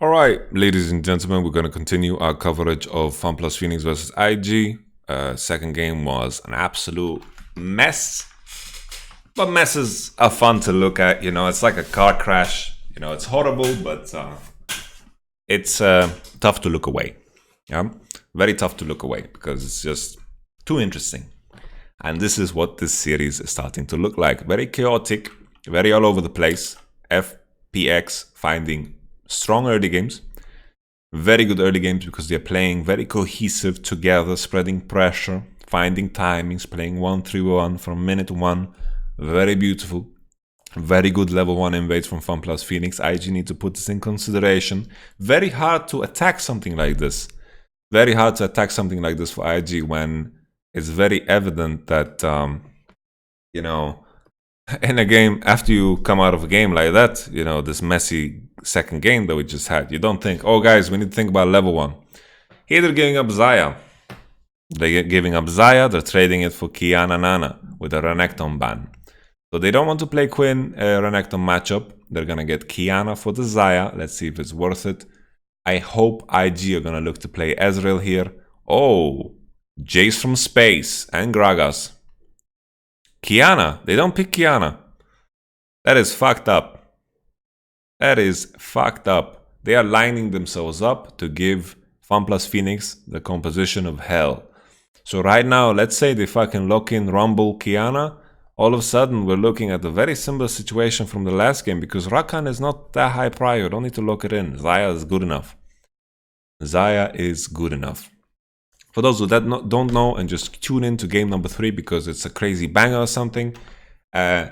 Alright, ladies and gentlemen, we're going to continue our coverage of FunPlus Phoenix versus IG. Second game was an absolute mess. But messes are fun to look at, it's like a car crash. It's horrible, but it's tough to look away. Yeah, very tough to look away because it's just too interesting. And this is what this series is starting to look like. Very chaotic, very all over the place. FPX finding strong early games, very good early games because they're playing very cohesive together, spreading pressure, finding timings, playing 1-3-1 from minute one. Very beautiful. Very good level 1 invades from FunPlus Phoenix. IG need to put this in consideration. Very hard to attack something like this. Very hard to attack something like this for IG when it's very evident that, in a game, after you come out of a game like that, this messy second game that we just had, you don't think, oh guys, we need to think about level 1. Here they're giving up Xayah. They're giving up Xayah, they're trading it for Qiyana Nana with a Renekton ban. So they don't want to play Quinn Renekton matchup. They're gonna get Qiyana for the Xayah. Let's see if it's worth it. I hope IG are gonna look to play Ezreal here. Oh, Jace from space and Gragas. Qiyana, they don't pick Qiyana. That is fucked up. That is fucked up. They are lining themselves up to give FunPlus Phoenix the composition of hell. So right now, let's say they fucking lock in Rumble Qiyana. All of a sudden, we're looking at a very similar situation from the last game because Rakan is not that high prior. Don't need to lock it in. Xayah is good enough. Xayah is good enough. For those who don't know and just tune in to game number 3 because it's a crazy banger or something, I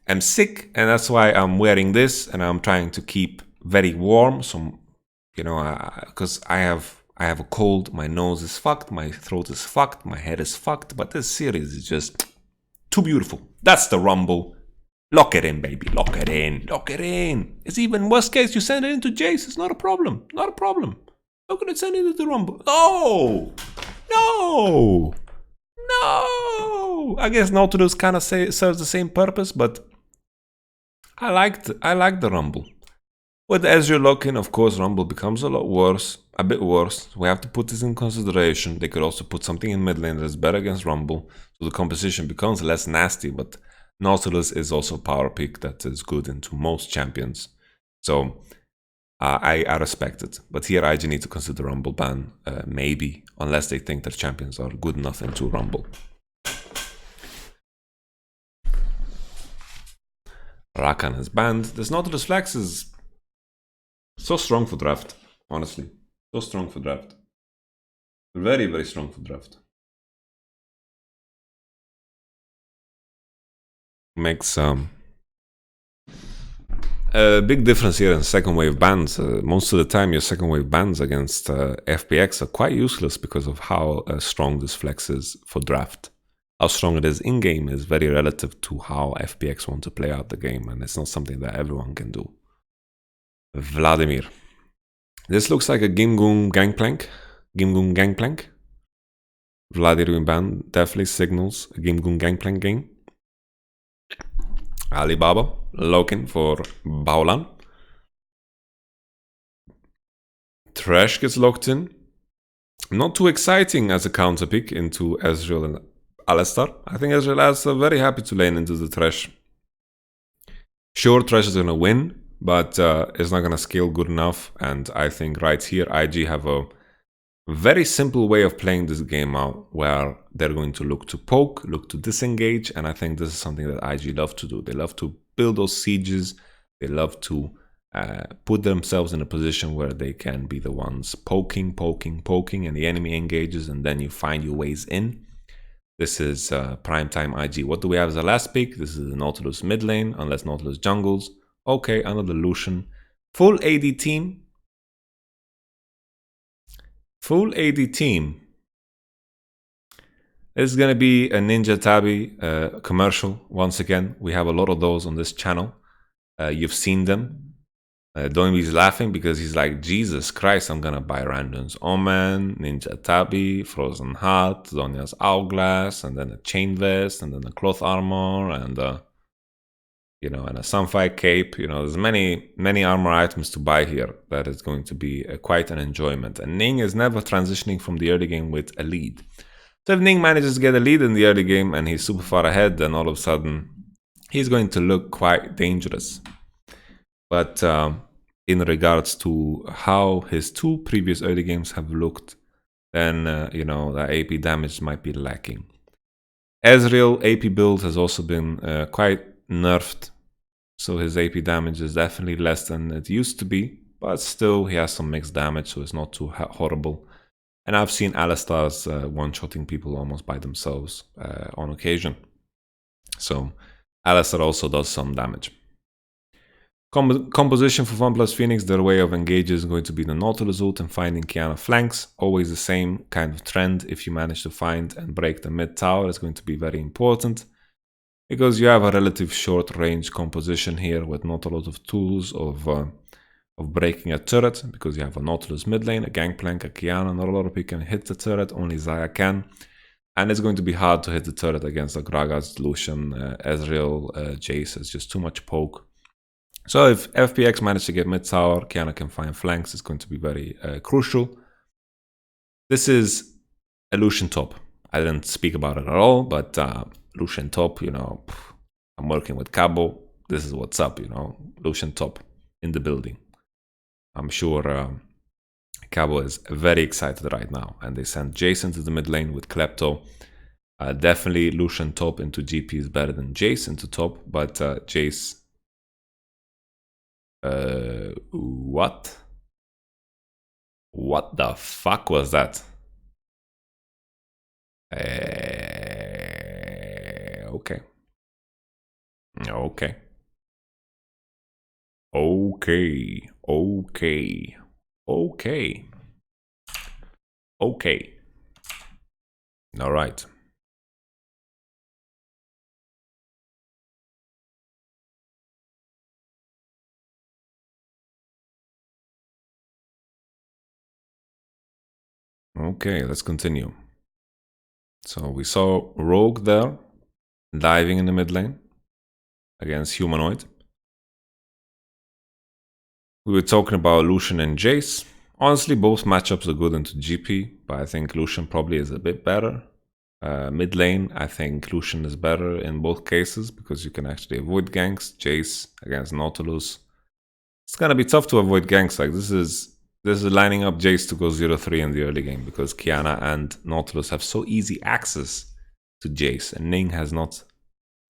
am sick and that's why I'm wearing this and I'm trying to keep very warm. So, because I have a cold, my nose is fucked, my throat is fucked, my head is fucked, but this series is just too beautiful. That's the Rumble. Lock it in, baby. Lock it in. Lock it in. It's even worst case, you send it into Jace. It's not a problem. Not a problem. How can I send it into the Rumble? No! No! No! I guess Nautilus kind of serves the same purpose, but I like the Rumble. With Ezreal lock-in, of course, Rumble becomes a lot worse, a bit worse. We have to put this in consideration. They could also put something in mid lane that's better against Rumble, so the composition becomes less nasty, but Nautilus is also a power pick that is good into most champions. So I respect it. But here IG need to consider Rumble ban, maybe, unless they think their champions are good enough into Rumble. Rakan is banned. This Nautilus Flex is so strong for draft, honestly. So strong for draft. Very, very strong for draft. Makes a big difference here in second wave bans. Most of the time your second wave bans against FPX are quite useless because of how strong this flex is for draft. How strong it is in-game is very relative to how FPX want to play out the game, and it's not something that everyone can do. Vladimir. This looks like a Gimgung Gangplank. Gimgung Gangplank. Vladimir ban definitely signals a Gimgung Gangplank game. Alibaba looking for Baolan. Thresh gets locked in. Not too exciting as a counter pick into Ezreal and Alistar. I think Ezreal Alistar very happy to lane into the Thresh. Sure, Thresh is going to win, but it's not going to scale good enough. And I think right here, IG have a very simple way of playing this game out where they're going to look to poke, look to disengage. And I think this is something that IG love to do. They love to build those sieges. They love to put themselves in a position where they can be the ones poking, and the enemy engages, and then you find your ways in. This is primetime IG. What do we have as a last pick? This is the Nautilus mid lane, unless Nautilus jungles. Okay, another Lucian. Full AD team. Full AD team. This is going to be a Ninja Tabi commercial. Once again, we have a lot of those on this channel. You've seen them. Doinby's laughing because he's like, Jesus Christ, I'm gonna buy Random's Omen, Ninja Tabi, Frozen Heart, Zonya's Hourglass, and then a Chain Vest, and then a Cloth Armor, and you know, and a Sunfire Cape. You know, there's many armor items to buy here that is going to be quite an enjoyment. And Ning is never transitioning from the early game with a lead. So if Ning manages to get a lead in the early game and he's super far ahead, then all of a sudden he's going to look quite dangerous. But in regards to how his 2 previous early games have looked, then you know, the AP damage might be lacking. Ezreal AP build has also been quite nerfed, so his AP damage is definitely less than it used to be, but still he has some mixed damage, so it's not too horrible. And I've seen Alistar's one-shotting people almost by themselves on occasion. So Alistar also does some damage. Composition for OnePlus Phoenix, their way of engaging is going to be the Nautilus ult and finding Qiyana flanks. Always the same kind of trend. If you manage to find and break the mid tower, it's going to be very important, because you have a relative short range composition here with not a lot of tools of breaking a turret, because you have a Nautilus mid lane, a Gangplank, a Qiyana. Not a lot of people can hit the turret, only Xayah can. And it's going to be hard to hit the turret against the Gragas, Lucian, Ezreal, Jace. It's just too much poke. So if FPX manages to get mid tower, Qiyana can find flanks. It's going to be very crucial. This is a Lucian top. I didn't speak about it at all, but Lucian top, you know, I'm working with Cabo. This is what's up, you know, Lucian top in the building. I'm sure Cabo is very excited right now, and they sent Jason to the mid lane with Klepto. Definitely Lucian top into GP is better than Jace into top, but Jace... what? What the fuck was that? Okay. Okay. Okay. Okay. Okay. Okay. All right. Okay, let's continue. So we saw Rogue there, diving in the mid lane against Humanoid. We were talking about Lucian and Jace. Honestly, both matchups are good into GP, but I think Lucian probably is a bit better. Mid lane, I think Lucian is better in both cases, because you can actually avoid ganks. Jace against Nautilus. It's gonna be tough to avoid ganks. Like this is lining up Jace to go 0-3 in the early game, because Qiyana and Nautilus have so easy access to Jace, and Ning has not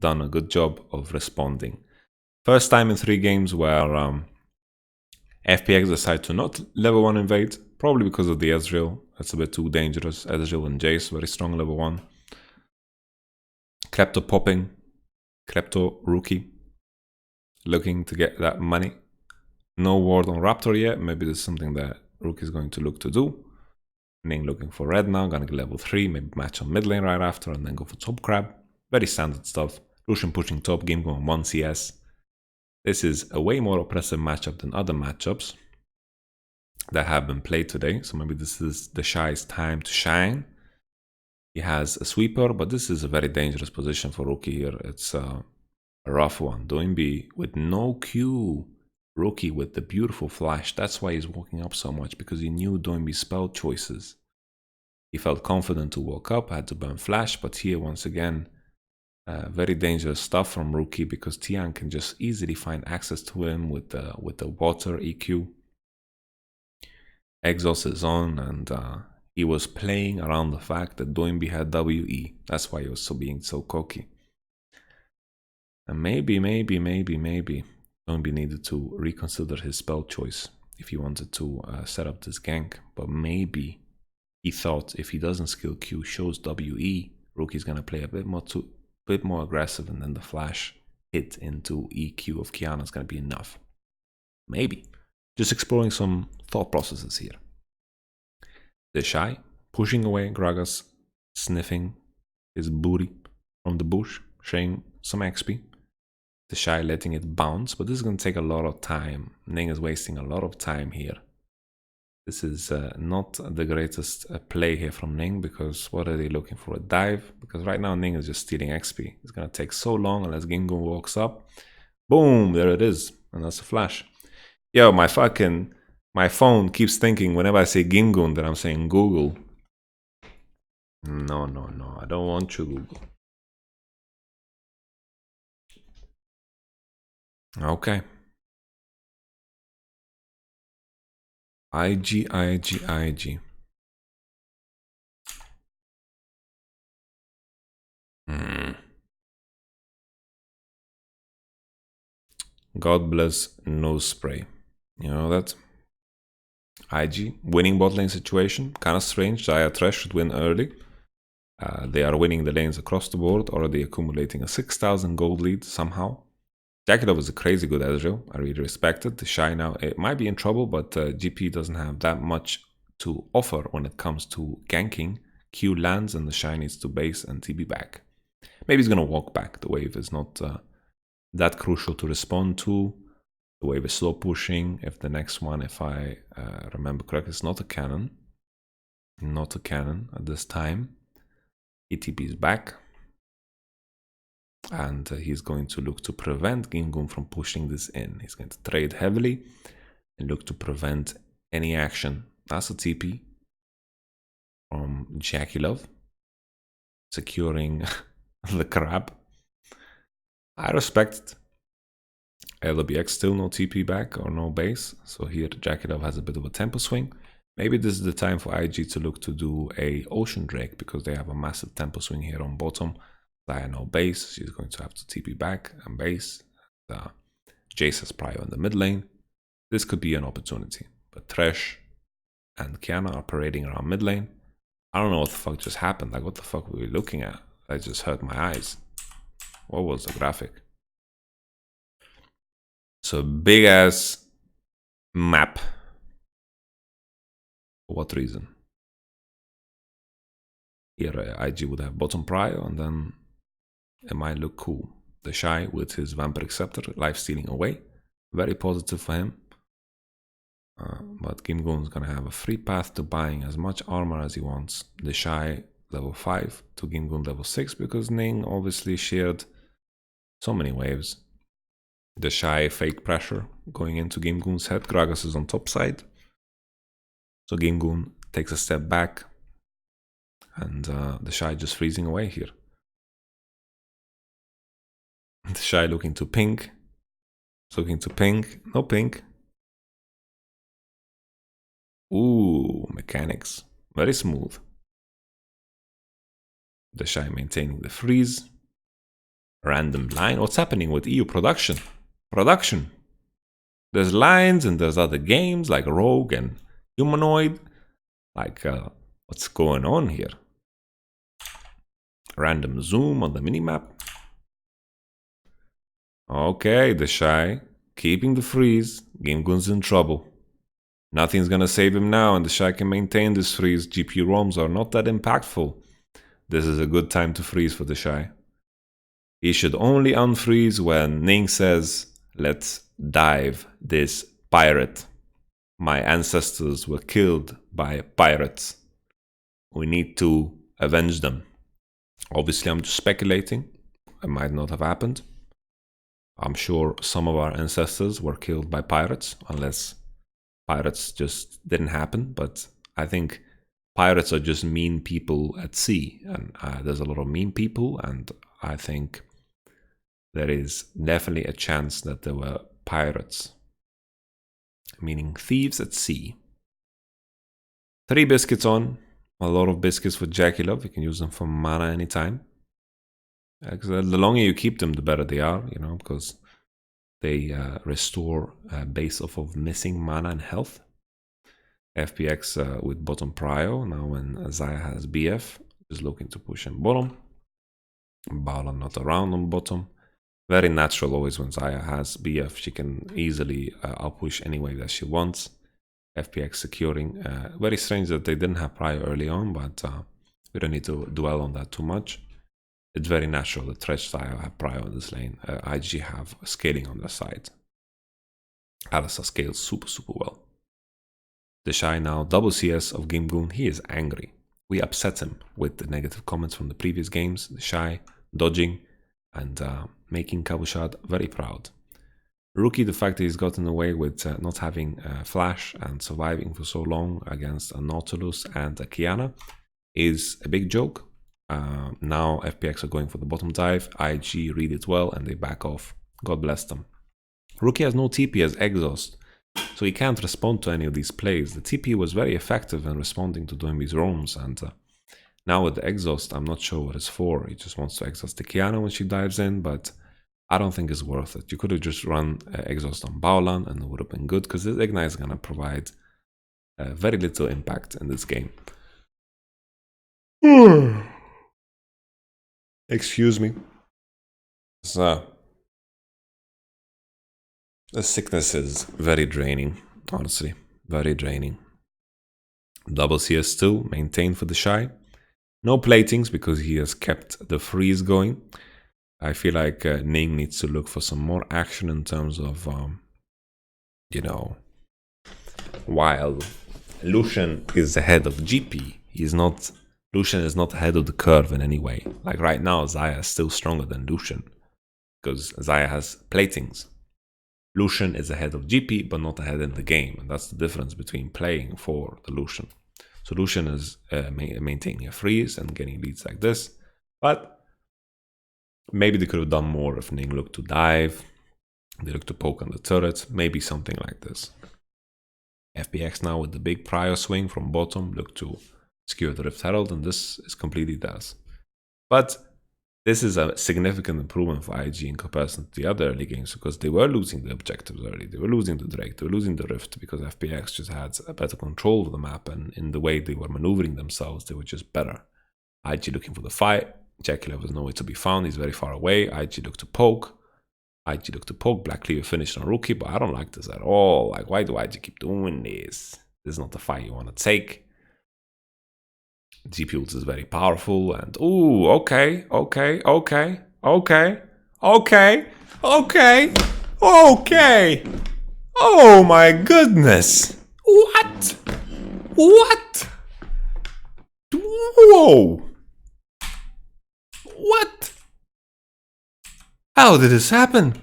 done a good job of responding. First time in 3 games where FPX decided to not level 1 invade, probably because of the Ezreal. That's a bit too dangerous. Ezreal and Jace, very strong level 1. Klepto popping. Klepto rookie. Looking to get that money. No ward on Raptor yet. Maybe this is something that Rookie is going to look to do. Ning looking for red now. Gonna get level 3. Maybe match on mid lane right after and then go for top crab. Very standard stuff. Lucian pushing top. Game going 1 CS. This is a way more oppressive matchup than other matchups that have been played today. So maybe this is the Shy's time to shine. He has a sweeper, but this is a very dangerous position for Rookie here. It's a rough one. Doinbi with no Q. Rookie with the beautiful flash. That's why he's walking up so much, because he knew Doinbi's spell choices. He felt confident to walk up, had to burn flash, but here once again, very dangerous stuff from Rookie, because Tian can just easily find access to him with the water EQ. Exhaust is on, and he was playing around the fact that Doinbi had WE. That's why he was being so cocky. And maybe Doinbi needed to reconsider his spell choice if he wanted to set up this gank. But maybe he thought if he doesn't skill Q, shows WE, Rookie's gonna play a bit more aggressive, and then the flash hit into EQ of Qiyana is gonna be enough. Maybe. Just exploring some thought processes here. The Shy pushing away Gragas, sniffing his booty from the bush, sharing some XP. The Shy letting it bounce, but this is going to take a lot of time. Ning is wasting a lot of time here. This is not the greatest play here from Ning, because what are they looking for? A dive? Because right now Ning is just stealing XP. It's going to take so long unless Gingo walks up. Boom, there it is. And that's a flash. Yo, my phone keeps thinking whenever I say Gingun that I'm saying Google. No, no, no. I don't want you, Google. Okay. IG, IG, IG. God bless nose spray. You know that? IG, winning bot lane situation. Kind of strange. Xayah Thresh should win early. They are winning the lanes across the board, already accumulating a 6,000 gold lead somehow. Jakilov is a crazy good Ezreal. I really respect it. The Shy now, it might be in trouble, but GP doesn't have that much to offer when it comes to ganking. Q lands and the Shy needs to base and TB back. Maybe he's going to walk back. The wave is not that crucial to respond to. The wave is slow pushing. If the next one, if I remember correctly, is not a cannon. Not a cannon at this time. ETP is back. And he's going to look to prevent Gingun from pushing this in. He's going to trade heavily and look to prevent any action. That's a TP from Jakilov, securing the crab. I respect it. LBX still no TP back or no base. So here Jakilov has a bit of a tempo swing. Maybe this is the time for IG to look to do a Ocean Drake because they have a massive tempo swing here on bottom. Xayah no base, she's going to have to TP back and base. Jace has prio in the mid lane. This could be an opportunity. But Thresh and Kiana are parading around mid lane. I don't know what the fuck just happened. Like, what the fuck were we looking at? I just hurt my eyes. What was the graphic? So big ass map. For what reason? Here IG would have bottom prio and then it might look cool. The Shy with his Vampiric Scepter, life stealing away. Very positive for him. But Gingun is going to have a free path to buying as much armor as he wants. The Shy level 5 to Gingun level 6 because Ning obviously shared so many waves. The Shy fake pressure going into Gingun's head. Gragas is on top side. So Gingun takes a step back. And the Shy just freezing away here. The Shy looking to pink. Looking to pink. No pink. Ooh, mechanics. Very smooth. The Shy maintaining the freeze. Random line. What's happening with EU production? Production. There's lines and there's other games like Rogue and Humanoid. Like, what's going on here? Random zoom on the minimap. Okay, the Shy keeping the freeze. Gingun's in trouble. Nothing's gonna save him now, and the Shy can maintain this freeze. GP roams are not that impactful. This is a good time to freeze for the Shy. He should only unfreeze when Ning says, let's dive this pirate. My ancestors were killed by pirates. We need to avenge them. Obviously, I'm just speculating. It might not have happened. I'm sure some of our ancestors were killed by pirates, unless pirates just didn't happen. But I think pirates are just mean people at sea. And there's a lot of mean people. And I think there is definitely a chance that there were pirates, meaning thieves at sea. 3 biscuits on. A lot of biscuits for Jakilov. You can use them for mana anytime. The longer you keep them, the better they are, you know, because they restore base off of missing mana and health. FPX with bottom prio. Now when Xayah has BF, is looking to push him bottom. Bala not around on bottom. Very natural always when Xayah has BF. She can easily outpush any way that she wants. FPX securing. Very strange that they didn't have prio early on, but we don't need to dwell on that too much. It's very natural that Thresh Xayah have prio in this lane. IG have scaling on their side. Alistar scales super well. The Shy now double CS of Gingun. He is angry. We upset him with the negative comments from the previous games. The Shy dodging and making Kabushad very proud. Rookie, the fact that he's gotten away with not having flash and surviving for so long against a Nautilus and a Kiana is a big joke. Now FPX are going for the bottom dive. IG read it well and they back off. God bless them. Rookie has no TP as exhaust, so he can't respond to any of these plays. The TP was very effective in responding to doing these roams, and now with the exhaust, I'm not sure what it's for. He just wants to exhaust the Kiana when she dives in, but I don't think it's worth it. You could have just run exhaust on Baolan and it would have been good, because this Ignite is going to provide very little impact in this game. Excuse me. The sickness is very draining, honestly. Very draining. Double CS2 maintained for the Shy. No platings because he has kept the freeze going. I feel like Ning needs to look for some more action in terms of, you know, while Lucian is ahead of GP, Lucian is not ahead of the curve in any way. Like right now, Xayah is still stronger than Lucian because Xayah has platings. Lucian is ahead of GP, but not ahead in the game. And that's the difference between playing for the Lucian. So Lucian is maintaining a freeze and getting leads like this, but maybe they could have done more if Ning looked to dive, they looked to poke on the turret, maybe something like this. FPX now with the big prior swing from bottom look to skewer the Rift Herald, and this is completely theirs. But this is a significant improvement for IG in comparison to the other early games, because they were losing the objectives early. They were losing the Drake, they were losing the Rift, because FPX just had a better control of the map, and in the way they were maneuvering themselves, they were just better. IG looking for the fight. JackeyLove was nowhere to be found. He's very far away. IG looked to poke. Black Cleaver finished on Rookie, but I don't like this at all. Like, why do IG keep doing this? This is not the fight you want to take. GP ult is very powerful, and ooh, okay. Oh my goodness. What? Whoa. What? How did this happen?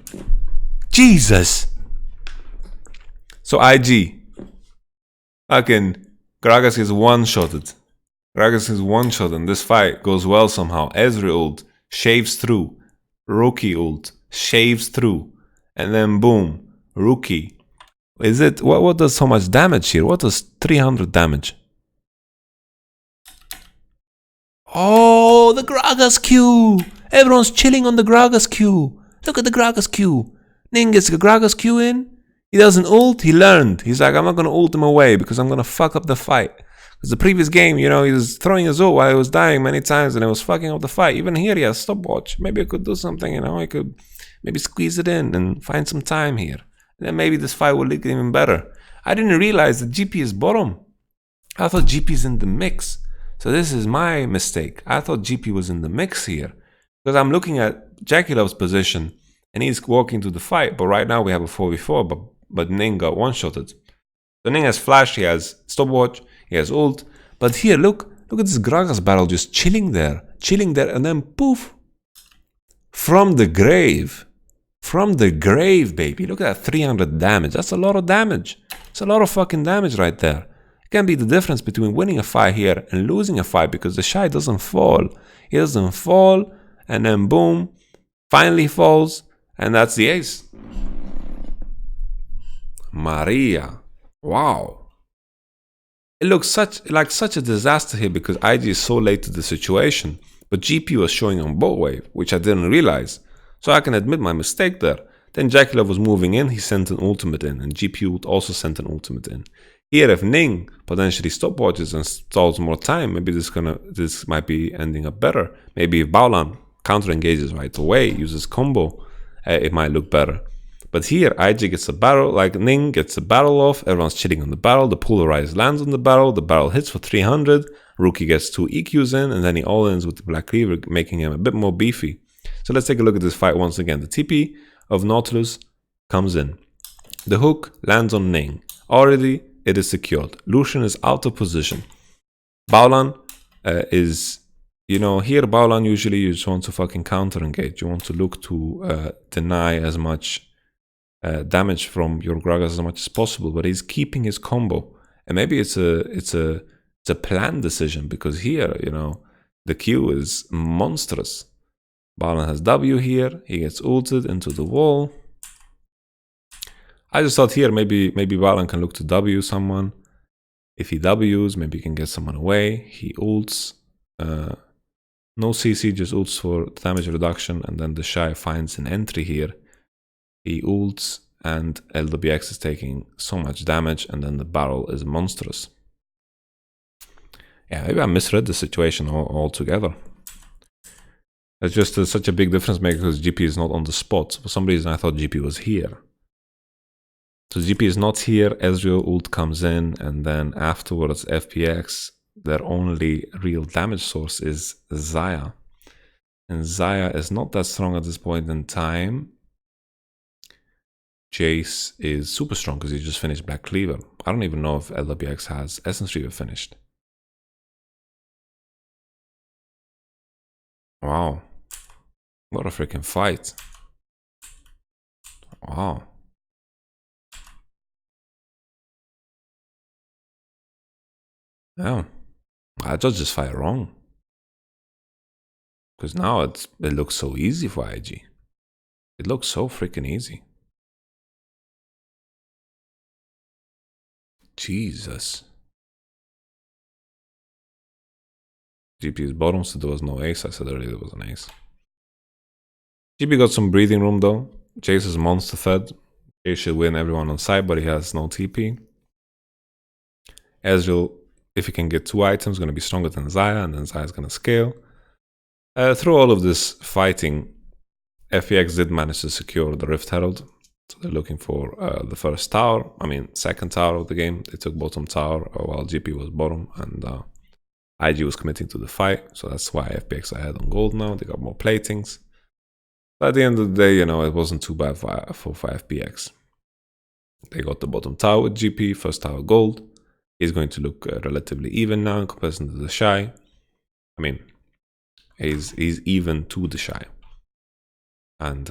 Jesus. So IG. Fucking Gragas is one-shotted. And this fight goes well somehow. Ezreal ult shaves through. Rookie ult shaves through. And then boom. Rookie. Is it... What does so much damage here? What does 300 damage? Oh, the Gragas Q! Everyone's chilling on the Gragas Q. Look at the Gragas Q. Ning gets the Gragas Q in. He doesn't ult. He learned. He's like, I'm not going to ult him away because I'm going to fuck up the fight. Because the previous game, you know, he was throwing his ult while he was dying many times and it was fucking up the fight. Even here, he has stopwatch. Maybe I could do something, you know. I could maybe squeeze it in and find some time here. And then maybe this fight will look even better. I didn't realize that GP is bottom. I thought GP is in the mix. So this is my mistake. I thought GP was in the mix here. Because I'm looking at JackeyLove's position and he's walking to the fight. But right now we have a 4v4, but Ning got one-shotted. So Ning has flash, he has stopwatch, he has ult. But here, look at this Gragas barrel just chilling there, and then poof. From the grave, baby. Look at that 300 damage. That's a lot of damage. It's a lot of fucking damage right there. Can be the difference between winning a fight here and losing a fight, because the Shy doesn't fall. He doesn't fall, and then boom, finally falls, and that's the ace. Maria. Wow. It looks like such a disaster here because IG is so late to the situation, but GP was showing on bot wave, which I didn't realize. So I can admit my mistake there. Then JackeyLove was moving in, he sent an ultimate in, and GP also sent an ultimate in. Here, if Ning potentially stopwatches and stalls more time, maybe this might be ending up better. Maybe if Baolan counter engages right away, uses combo, it might look better. But here, IG gets a barrel, like Ning gets a barrel off, everyone's chilling on the barrel, the polarized lands on the barrel hits for 300, Rookie gets 2 EQs in, and then he all-ins with the Black Cleaver, making him a bit more beefy. So let's take a look at this fight once again. The TP of Nautilus comes in. The hook lands on Ning. Already, it is secured. Lucian is out of position. Baolan is, you know, here Baolan usually you just want to fucking counter engage. You want to look to deny as much damage from your Gragas as much as possible, but he's keeping his combo. And maybe it's a planned decision, because here, you know, the Q is monstrous. Balan has W here, he gets ulted into the wall. I just thought here maybe Balan can look to W someone. If he Ws, maybe he can get someone away. He ults. No CC, just ults for damage reduction, and then the Shy finds an entry here. He ults, and LWX is taking so much damage, and then the barrel is monstrous. Yeah, maybe I misread the situation altogether. It's just such a big difference maker because GP is not on the spot. For some reason I thought GP was here. So GP is not here, Ezreal ult comes in, and then afterwards FPX, their only real damage source is Xayah. And Xayah is not that strong at this point in time. Jace is super strong because he just finished Black Cleaver. I don't even know if LWX has Essence Reaver finished. Wow. What a freaking fight. Wow. Yeah. I judged this fight wrong. Because now it looks so easy for IG. It looks so freaking easy. Jesus. GP is bottom, so there was no ace. I said earlier there was an ace. GP got some breathing room though. Jace is monster fed. Jace should win everyone on side, but he has no TP. Ezreal, if he can get 2 items, going to be stronger than Xayah, and then Xayah is going to scale. Through all of this fighting, FPX did manage to secure the Rift Herald. So they're looking for the first tower, second tower of the game. They took bottom tower while GP was bottom, and IG was committing to the fight. So that's why FPX are ahead on gold now. They got more platings. But at the end of the day, you know, it wasn't too bad for FPX. They got the bottom tower with GP, first tower gold. He's going to look relatively even now in comparison to the Shy. I mean, he's even to the Shy. And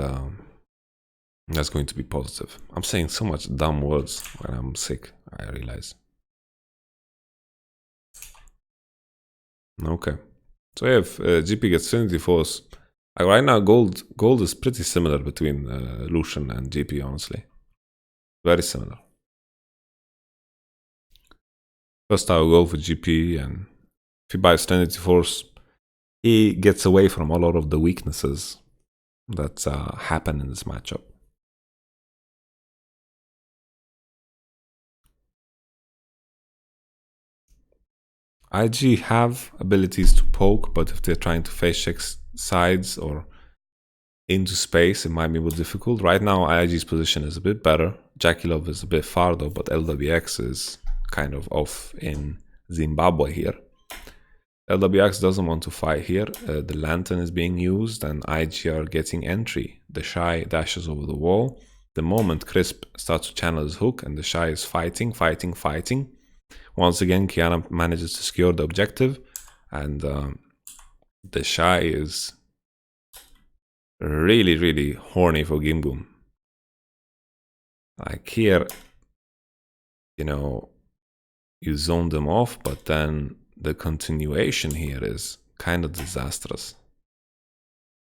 that's going to be positive. I'm saying so much dumb words when I'm sick, I realize. Okay. So yeah, if GP gets Trinity Force, like right now gold is pretty similar between Lucian and GP, honestly. Very similar. First I will go for GP, and if he buys Trinity Force, he gets away from a lot of the weaknesses that happen in this matchup. IG have abilities to poke, but if they're trying to face check sides or into space, it might be more difficult. Right now, IG's position is a bit better. Jackie is a bit far though, but LWX is kind of off in Zimbabwe here. LWX doesn't want to fight here. The Lantern is being used and IG are getting entry. The Shy dashes over the wall. The moment Crisp starts to channel his hook and the Shy is fighting. Once again, Kiana manages to secure the objective, and the Shy is really, really horny for Gimboom. Like here, you know, you zone them off, but then the continuation here is kind of disastrous.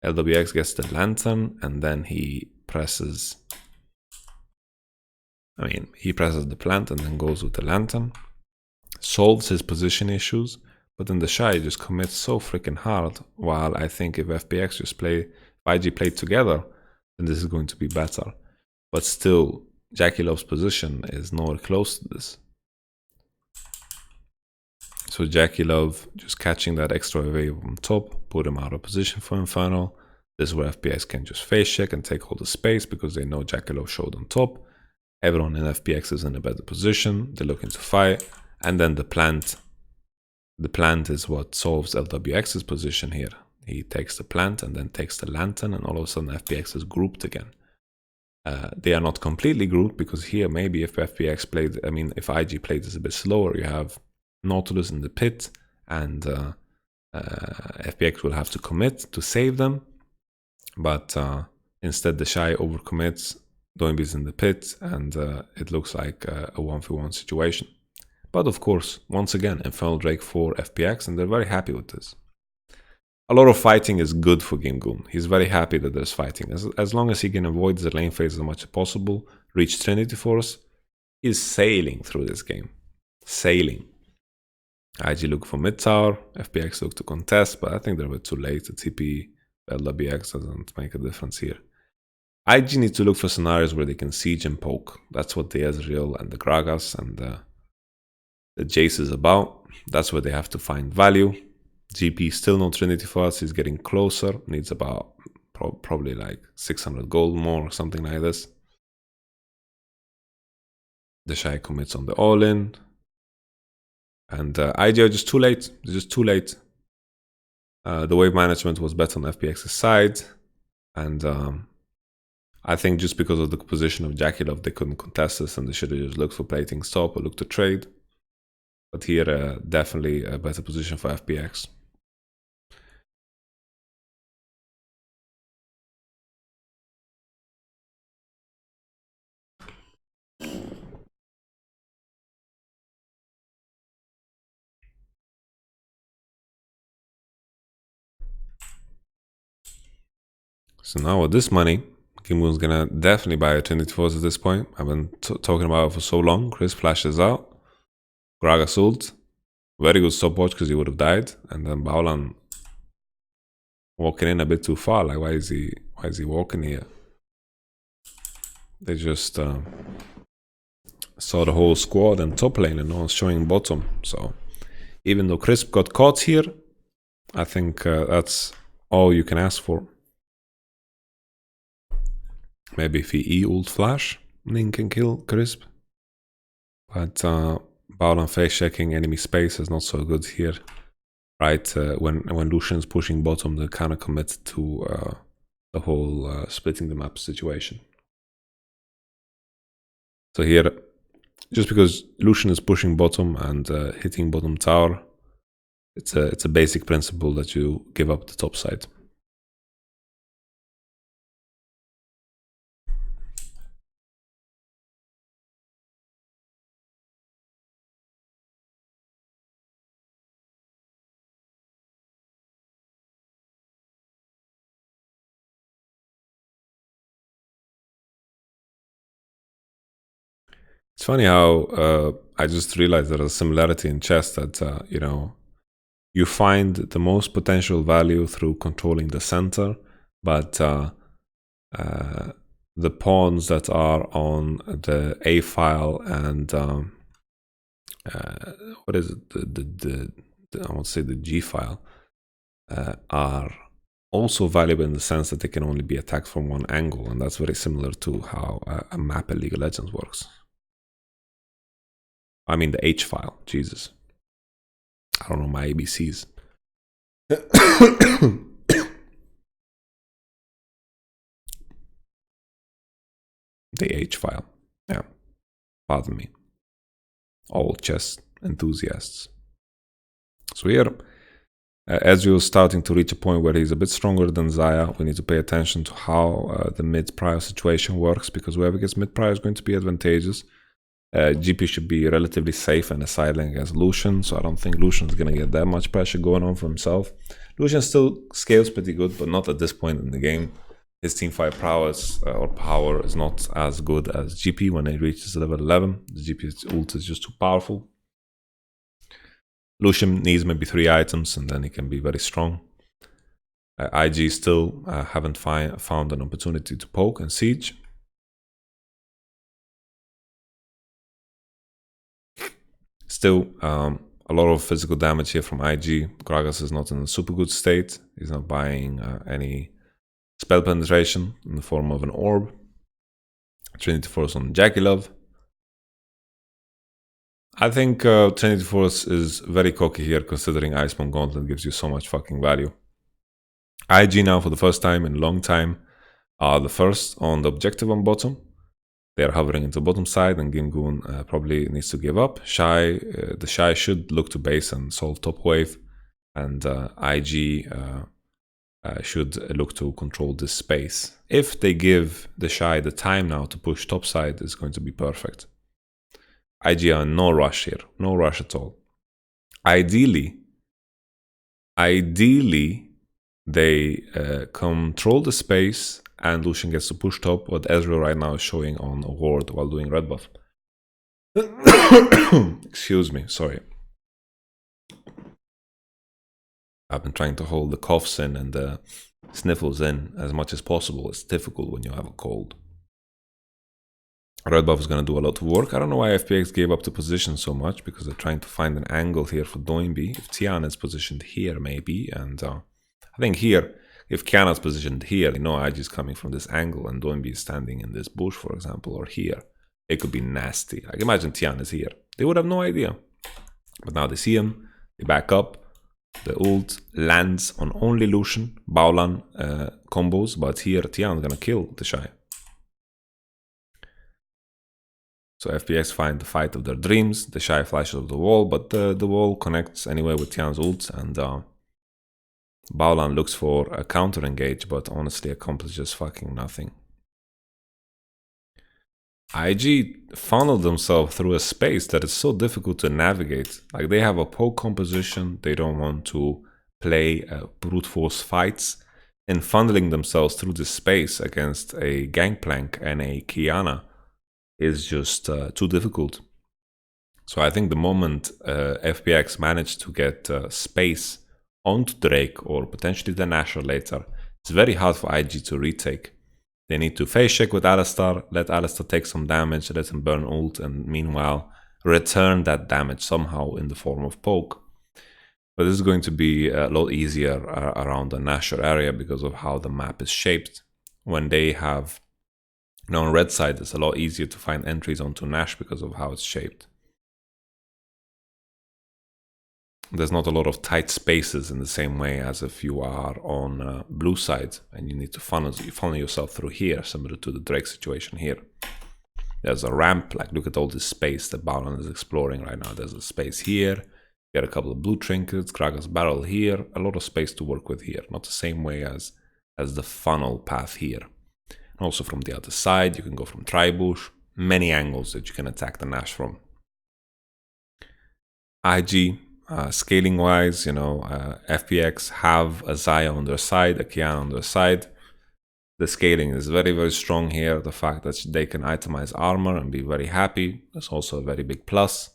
LWX gets the Lantern, and then he presses... he presses the plant and then goes with the Lantern. Solves his position issues, but then the Shy just commits so freaking hard, while I think if FPX just play, if IG played together, then this is going to be better. But still, Jackie Love's position is nowhere close to this. So Jackie Love just catching that extra wave on top, put him out of position for Infernal. This is where FPX can just face check and take all the space because they know Jackie Love showed on top. Everyone in FPX is in a better position, they're looking to fight. And then the plant is what solves LWX's position here. He takes the plant and then takes the Lantern, and all of a sudden FPX is grouped again. They are not completely grouped because here maybe if FPX played, if IG played this a bit slower, you have Nautilus in the pit, and FPX will have to commit to save them. But instead the Shy overcommits, Doinby's in the pit, and it looks like a 1v1 situation. But of course, once again, Infernal Drake for FPX, and they're very happy with this. A lot of fighting is good for GameGoon. He's very happy that there's fighting. As long as he can avoid the lane phase as much as possible, reach Trinity Force, he's sailing through this game. Sailing. IG look for mid tower, FPX look to contest, but I think they're a bit too late. The TP, LWX doesn't make a difference here. IG needs to look for scenarios where they can siege and poke. That's what the Ezreal and the Gragas and the Jace is about. That's where they have to find value. GP still no Trinity Force, he's getting closer, needs about probably like 600 gold more or something like this. The Shy commits on the all-in. And IG are just too late. They're just too late. The wave management was better on FPX's side. And I think just because of the position of Jakilov, they couldn't contest this and they should have just looked for plating stop or looked to trade. But here, definitely a better position for FPX. So now with this money, GameGoon's gonna definitely buy a Trinity Force at this point. I've been talking about it for so long. Chris flashes out. Gragas ult. Very good stopwatch because he would have died. And then Baolan walking in a bit too far. Like, why is he walking here? They just saw the whole squad and top lane and no one's showing bottom. So even though Crisp got caught here, I think that's all you can ask for. Maybe if he E-ult flash, Ning can kill Crisp. But Baolan face checking enemy space is not so good here. Right, when Lucian's pushing bottom, they kind of commit to the whole splitting the map situation. So here, just because Lucian is pushing bottom and hitting bottom tower, it's a basic principle that you give up the top side. It's funny how I just realized there's a similarity in chess that, you know, you find the most potential value through controlling the center, but the pawns that are on the A file and what is it? The I won't say the G file are also valuable in the sense that they can only be attacked from one angle, and that's very similar to how a map in League of Legends works. I mean the H file, Jesus. I don't know my ABCs. The H file. Yeah. Pardon me. All chess enthusiasts. So here, Ezreal starting to reach a point where he's a bit stronger than Xayah. We need to pay attention to how the mid-prior situation works, because whoever gets mid-prior is going to be advantageous. GP should be relatively safe and a side lane against Lucian, so I don't think Lucian's going to get that much pressure going on for himself. Lucian still scales pretty good, but not at this point in the game. His teamfight prowess or power is not as good as GP when he reaches level 11. The GP's ult is just too powerful. Lucian needs maybe 3 items and then he can be very strong. IG still haven't found an opportunity to poke and siege. Still, a lot of physical damage here from IG. Gragas is not in a super good state. He's not buying any spell penetration in the form of an orb. Trinity Force on Jakilov. I think Trinity Force is very cocky here, considering Iceborne Gauntlet gives you so much fucking value. IG now, for the first time in a long time, are the first on the objective on bottom. They're hovering into bottom side, and GameGoon probably needs to give up. The Shy should look to base and solve top wave, and IG should look to control this space. If they give the Shy the time now to push topside, it's going to be perfect. IG are no rush here, no rush at all. Ideally, they control the space and Lucian gets to push top, what Ezreal right now is showing on a ward while doing red buff. Excuse me, sorry. I've been trying to hold the coughs in and the sniffles in as much as possible. It's difficult when you have a cold. Red buff is going to do a lot of work. I don't know why FPX gave up the position so much, because they're trying to find an angle here for Doinby. If Tian is positioned here, maybe. And I think here, if Kiana's positioned here, you know IG is coming from this angle and Doinby is standing in this bush, for example, or here. It could be nasty. Like imagine Tian is here. They would have no idea. But now they see him. They back up. The ult lands on only Lucian, Baolan combos. But here Tian's going to kill the Shy. So FPX find the fight of their dreams. The Shy flashes of the wall, but the wall connects anyway with Tian's ult, and Baolan looks for a counter engage, but honestly accomplishes fucking nothing. IG funneled themselves through a space that is so difficult to navigate. Like they have a poke composition, they don't want to play brute force fights, and funneling themselves through this space against a Gangplank and a Kiana is just too difficult. So I think the moment FPX managed to get space onto Drake or potentially the Nashor later, it's very hard for IG to retake. They need to face check with Alistar, let Alistar take some damage, let him burn ult, and meanwhile return that damage somehow in the form of poke. But this is going to be a lot easier around the Nashor area because of how the map is shaped. When they have now on red side, it's a lot easier to find entries onto Nash because of how it's shaped. There's not a lot of tight spaces in the same way as if you are on blue side and you need to funnel yourself through here, similar to the Drake situation here. There's a ramp, like look at all this space that Baolan is exploring right now. There's a space here, you got a couple of blue trinkets, Krager's barrel here, a lot of space to work with here. Not the same way as the funnel path here. Also from the other side, you can go from Tribush, many angles that you can attack the Nash from. IG, scaling wise, you know, FPX have a Xayah on their side, a Kiana on their side. The scaling is very, very strong here. The fact that they can itemize armor and be very happy is also a very big plus.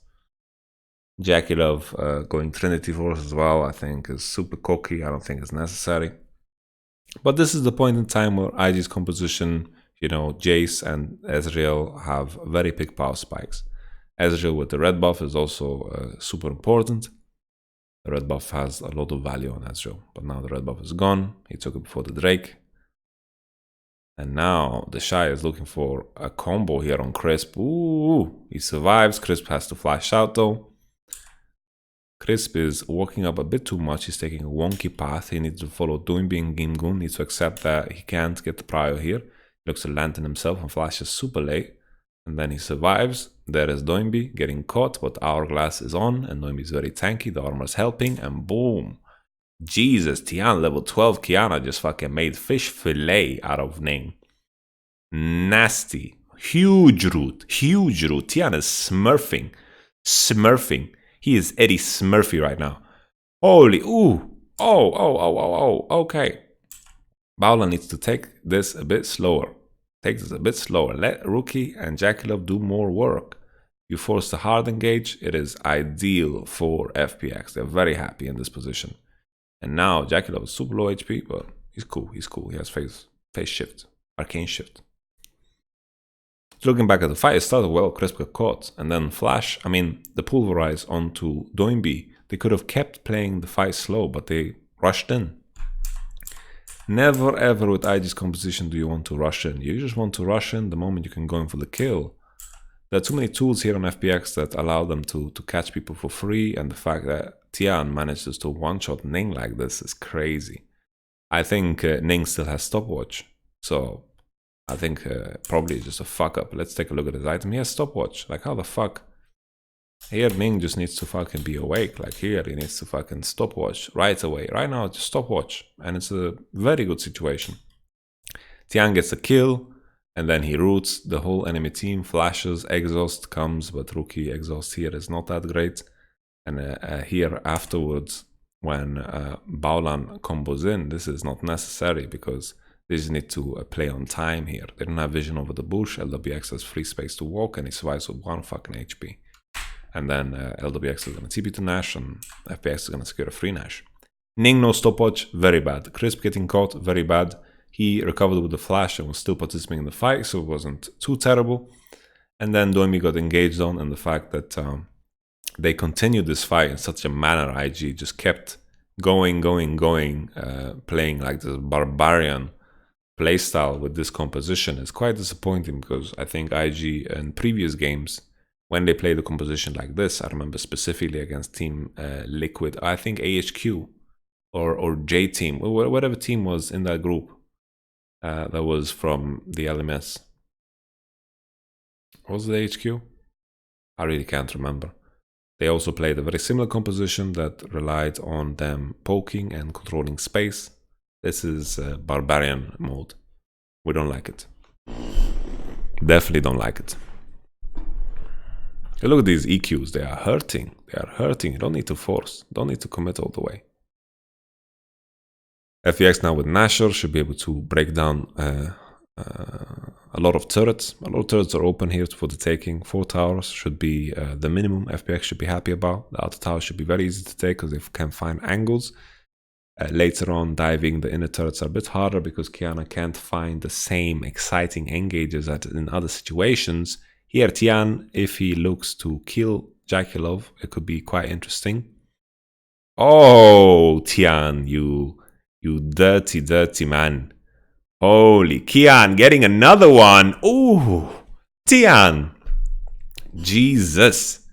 Jackie Love going Trinity Force as well, I think is super cocky. I don't think it's necessary. But this is the point in time where IG's composition, you know, Jace and Ezreal have very big power spikes. Ezreal with the red buff is also super important. The red buff has a lot of value on Ezreal, but now the red buff is gone. He took it before the Drake. And now the Shy is looking for a combo here on Crisp. Ooh, he survives. Crisp has to flash out though. Crisp is walking up a bit too much. He's taking a wonky path. He needs to follow Doinby and Gingun. Needs to accept that he can't get the prio here. He looks to Lantern himself and flashes super late. And then he survives. There is Doinby getting caught, but Hourglass is on. And Doinby is very tanky. The armor is helping. And boom. Jesus, Tian level 12 Kiana just fucking made fish fillet out of Ning. Nasty. Huge root. Huge root. Tian is smurfing. Smurfing. He is Eddie Smurfy right now. Holy, ooh. Oh, okay. Baolan needs to take this a bit slower. Take this a bit slower. Let Rookie and Jackie Love do more work. You force the hard engage. It is ideal for FPX. They're very happy in this position. And now Jackie Love is super low HP, but he's cool. He's cool. He has phase shift, arcane shift. Looking back at the fight, it started well. Crisp got caught, and then Flash. I mean, the pulverize onto Doinby. They could have kept playing the fight slow, but they rushed in. Never ever with IG's composition do you want to rush in. You just want to rush in the moment you can go in for the kill. There are too many tools here on FPX that allow them to catch people for free, and the fact that Tian manages to one-shot Ning like this is crazy. I think Ning still has stopwatch, so I think probably just a fuck up. Let's take a look at his item. He has stopwatch. Like, how the fuck? Here, Ning just needs to fucking be awake. Like here, he needs to fucking stopwatch right away. Right now, just stopwatch. And it's a very good situation. Tian gets a kill, and then he roots the whole enemy team, flashes, exhaust comes, but rookie exhaust here is not that great. And here afterwards, when Baolan combos in, this is not necessary because they just need to play on time here. They don't have vision over the bush, LWX has free space to walk, and he survives with 1 fucking HP. And then LWX is going to TP to Nash, and FPX is going to secure a free Nash. Ning no stopwatch, very bad. Crisp getting caught, very bad. He recovered with the flash and was still participating in the fight, so it wasn't too terrible. And then Doimi got engaged on, and the fact that they continued this fight in such a manner, IG just kept going, playing like this barbarian playstyle with this composition is quite disappointing, because I think IG in previous games, when they play the composition like this, I remember specifically against Team Liquid, I think AHQ or J Team, whatever team was in that group that was from the LMS. What was the HQ? I really can't remember. They also played a very similar composition that relied on them poking and controlling space. This is barbarian mode. We don't like it. Definitely don't like it. Look at these EQs. They are hurting. They are hurting. You don't need to force. Don't need to commit all the way. FPX now with Nasher should be able to break down a lot of turrets. A lot of turrets are open here for the taking. 4 towers should be the minimum FPX should be happy about. The outer towers should be very easy to take because they can find angles. Later on, diving the inner turrets are a bit harder because Qiyana can't find the same exciting engages as in other situations. Here, Tian, if he looks to kill Jakilov, it could be quite interesting. Oh, Tian, you dirty man. Holy, Kian getting another one. Ooh, Tian. Jesus.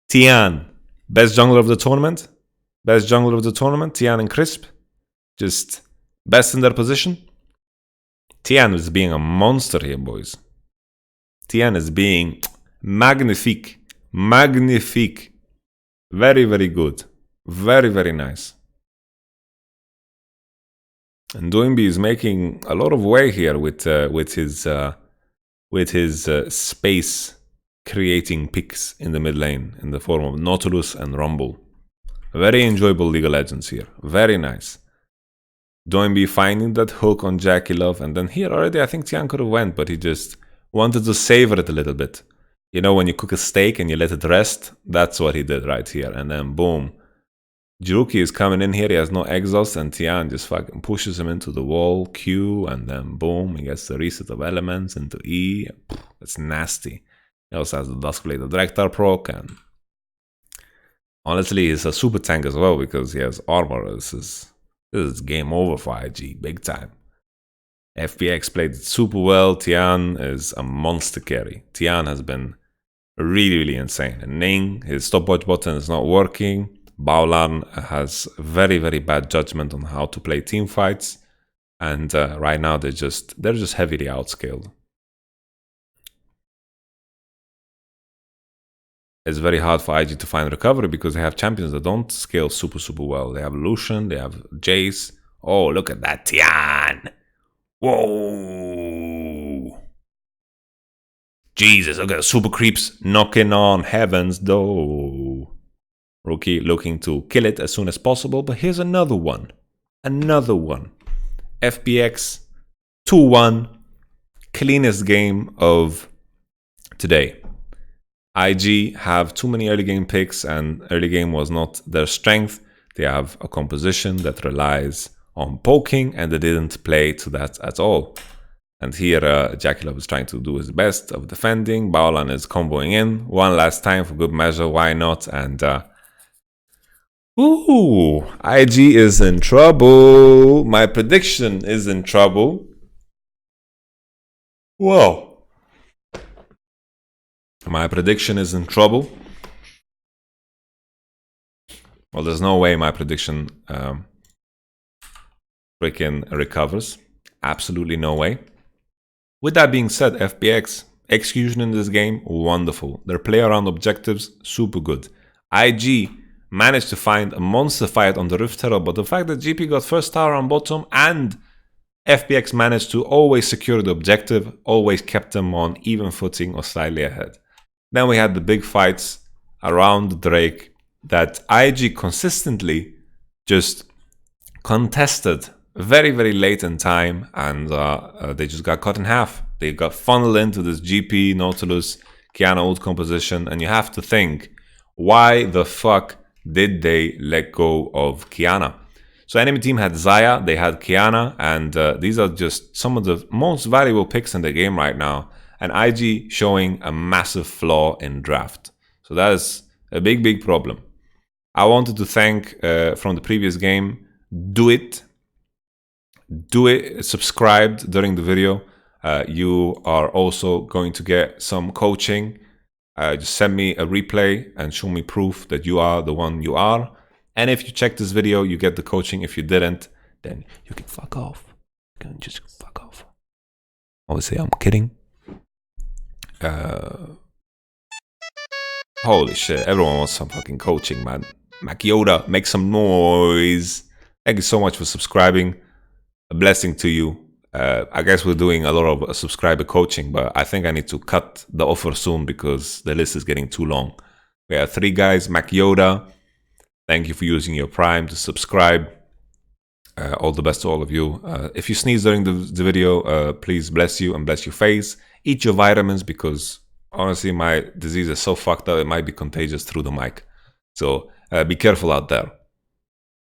Tian, best jungler of the tournament. Best jungler of the tournament, Tian and Crisp. Just best in their position. Tian is being a monster here, boys. Tian is being magnifique. Magnifique. Very, very good. Very, very nice. And Doimbi is making a lot of way here with his space creating picks in the mid lane in the form of Nautilus and Rumble. Very enjoyable League of Legends here. Very nice. Doimbi finding that hook on Jakilov, and then here already I think Tian could have went, but he just wanted to savor it a little bit. You know, when you cook a steak and you let it rest, that's what he did right here. And then boom. Jiruki is coming in here, he has no exhaust, and Tian just fucking pushes him into the wall, Q, and then boom, he gets the reset of elements into E. It's nasty. He also has the Duskblade of Drektar proc, and honestly, he's a super tank as well because he has armor. This is game over for IG, big time. FPX played it super well. Tian is a monster carry. Tian has been really, really insane. And Ning, his stopwatch button is not working. Baolan has very, very bad judgment on how to play team fights, and right now they're just heavily outscaled. It's very hard for IG to find recovery because they have champions that don't scale super well. They have Lucian, they have Jace. Oh, look at that Tian! Whoa! Jesus, look at the super creeps knocking on heaven's door. Rookie looking to kill it as soon as possible, but here's another one. Another one. FPX 2-1. Cleanest game of today. IG have too many early game picks, and early game was not their strength. They have a composition that relies on poking, and they didn't play to that at all. And here Jakilov is trying to do his best of defending. Baolan is comboing in. One last time for good measure, why not? And ooh, IG is in trouble. My prediction is in trouble. Whoa. My prediction is in trouble. Well, there's no way my prediction freaking recovers. Absolutely no way. With that being said, FPX execution in this game, wonderful. Their play around objectives, super good. IG managed to find a monster fight on the Rift Terror, but the fact that GP got first tower on bottom and FPX managed to always secure the objective, always kept them on even footing or slightly ahead. Then we had the big fights around Drake that IG consistently just contested very, very late in time, and they just got cut in half. They got funneled into this GP, Nautilus, Qiyana ult composition, and you have to think, why the fuck did they let go of Qiyana? So enemy team had Xayah, they had Qiyana, and these are just some of the most valuable picks in the game right now, and IG showing a massive flaw in draft. So that is a big, big problem. I wanted to thank from the previous game, Do It, subscribed during the video. You are also going to get some coaching. Just send me a replay and show me proof that you are the one you are. And if you check this video, you get the coaching. If you didn't, then you can fuck off. You can just fuck off. Obviously, I'm kidding. Holy shit, everyone wants some fucking coaching, man. Yoda, make some noise. Thank you so much for subscribing. A blessing to you. I guess we're doing a lot of subscriber coaching, but I think I need to cut the offer soon because the list is getting too long. We have 3 guys, Yoda. Thank you for using your Prime to subscribe. All the best to all of you. If you sneeze during the video, please bless you and bless your face. Eat your vitamins because honestly, my disease is so fucked up, it might be contagious through the mic. So be careful out there.